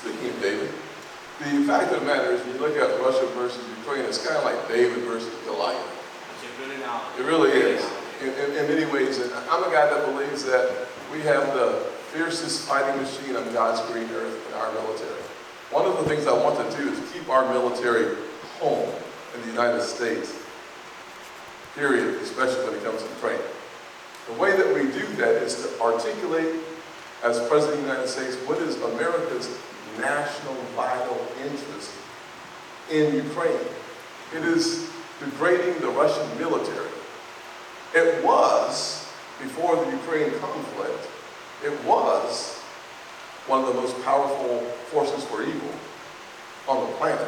Speaking of David, the fact of the matter is, when you look at Russia versus Ukraine, it's kind of like David versus Goliath. That's a good analogy. It really is, in many ways. And I'm a guy that believes that we have the fiercest fighting machine on God's green earth in our military. One of the things I want to do is keep our military home in the United States, period, especially when it comes to Ukraine. The way that we do that is to articulate, as President of the United States, what is America's national vital interest in Ukraine. It is degrading the Russian military. It was, before the Ukraine conflict, it was one of the most powerful forces for evil on the planet.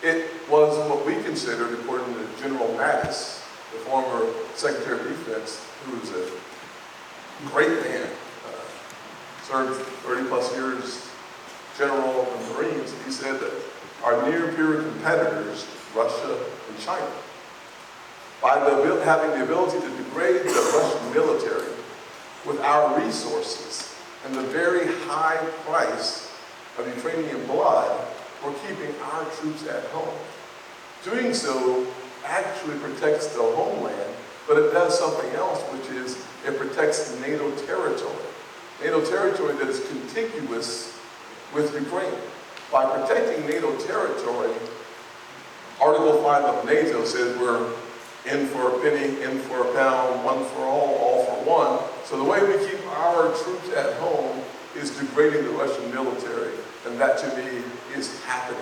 It was what we considered, according to General Mattis, the former Secretary of Defense, who's a great man, served 30 plus years general in the Marines. He said that our near peer competitors, Russia and China, by having the ability to degrade the Russian military with our resources and the very high price of Ukrainian blood, we're keeping our troops at home. Doing so actually protects the homeland, but it does something else, which is it protects NATO territory. NATO territory that is contiguous with Ukraine. By protecting NATO territory, Article 5 of NATO says we're in for a penny, in for a pound, one for all for one. So the way we keep our troops at home is degrading the Russian military, and that to me is happening.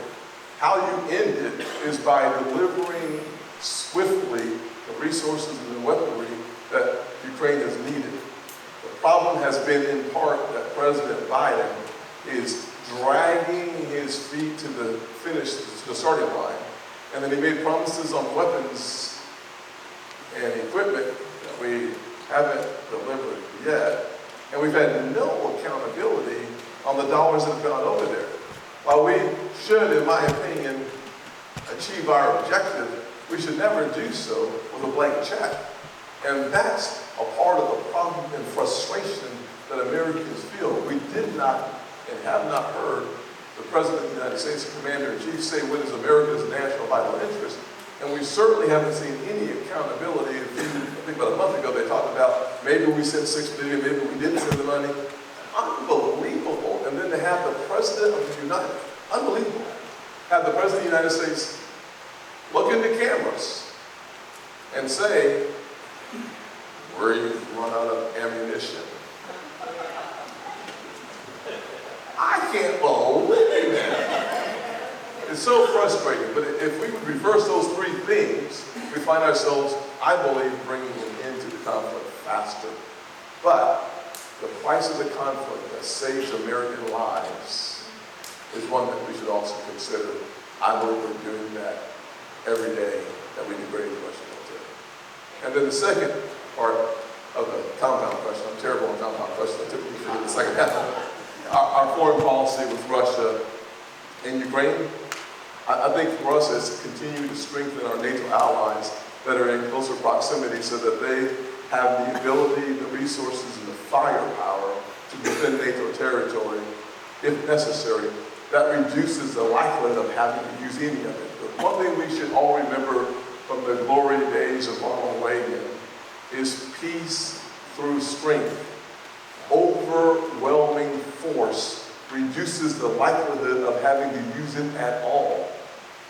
How you end it is by delivering swiftly the resources and the weaponry that Ukraine has needed. The problem has been in part that President Biden is dragging his feet to the finish, to the starting line, and then he made promises on weapons and equipment that we haven't delivered yet, and we've had no accountability on the dollars that have gone over there. While we should, in my opinion, achieve our objective, we should never do so with a blank check. And that's a part of the problem and frustration that Americans feel. We did not and have not heard the President of the United States, the Commander-in-Chief, say what is America's national vital interest. And we certainly haven't seen any accountability. I think about a month ago they talked about maybe we sent $6 billion, maybe we didn't send the money. Unbelievable. And then to have the President of the United, unbelievable, have the President of the United States look into cameras and say, we've run out of ammunition. I can't believe it. It's so frustrating, but if we would reverse those three things, we find ourselves, I believe, bringing an end to the conflict faster. But the price of the conflict that saves American lives is one that we should also consider. I believe we're doing that every day that we degrade the Russian military. And then the second part of the compound question, I'm terrible on compound questions, I typically forget the second half of it. Our foreign policy with Russia and Ukraine, I think for us is to continue to strengthen our NATO allies that are in closer proximity so that they have the ability, the resources, and the firepower to defend NATO territory if necessary. That reduces the likelihood of having to use any of it. But one thing we should all remember from the glory days of Ronald Reagan is peace through strength. Overwhelming force reduces the likelihood of having to use it at all.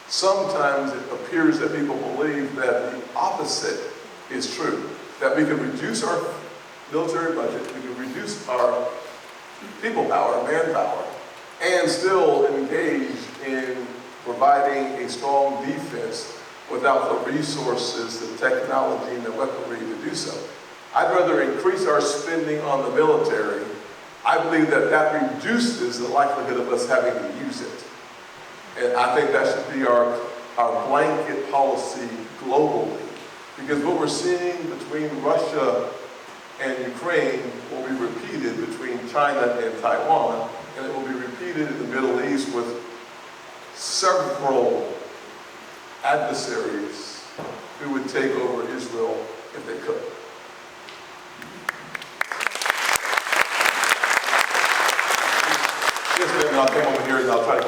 Sometimes it appears that people believe that the opposite is true, that we can reduce our military budget, we can reduce our people power, manpower, and still engage in providing a strong defense without the resources, the technology, and the weaponry to do so. I'd rather increase our spending on the military. I believe that that reduces the likelihood of us having to use it. And I think that should be our blanket policy globally. Because what we're seeing between Russia and Ukraine will be repeated between China and Taiwan, and it will be repeated in the Middle East with several adversaries who would take over Israel if they could. Yes, ma'am, I'll come over here and I'll try to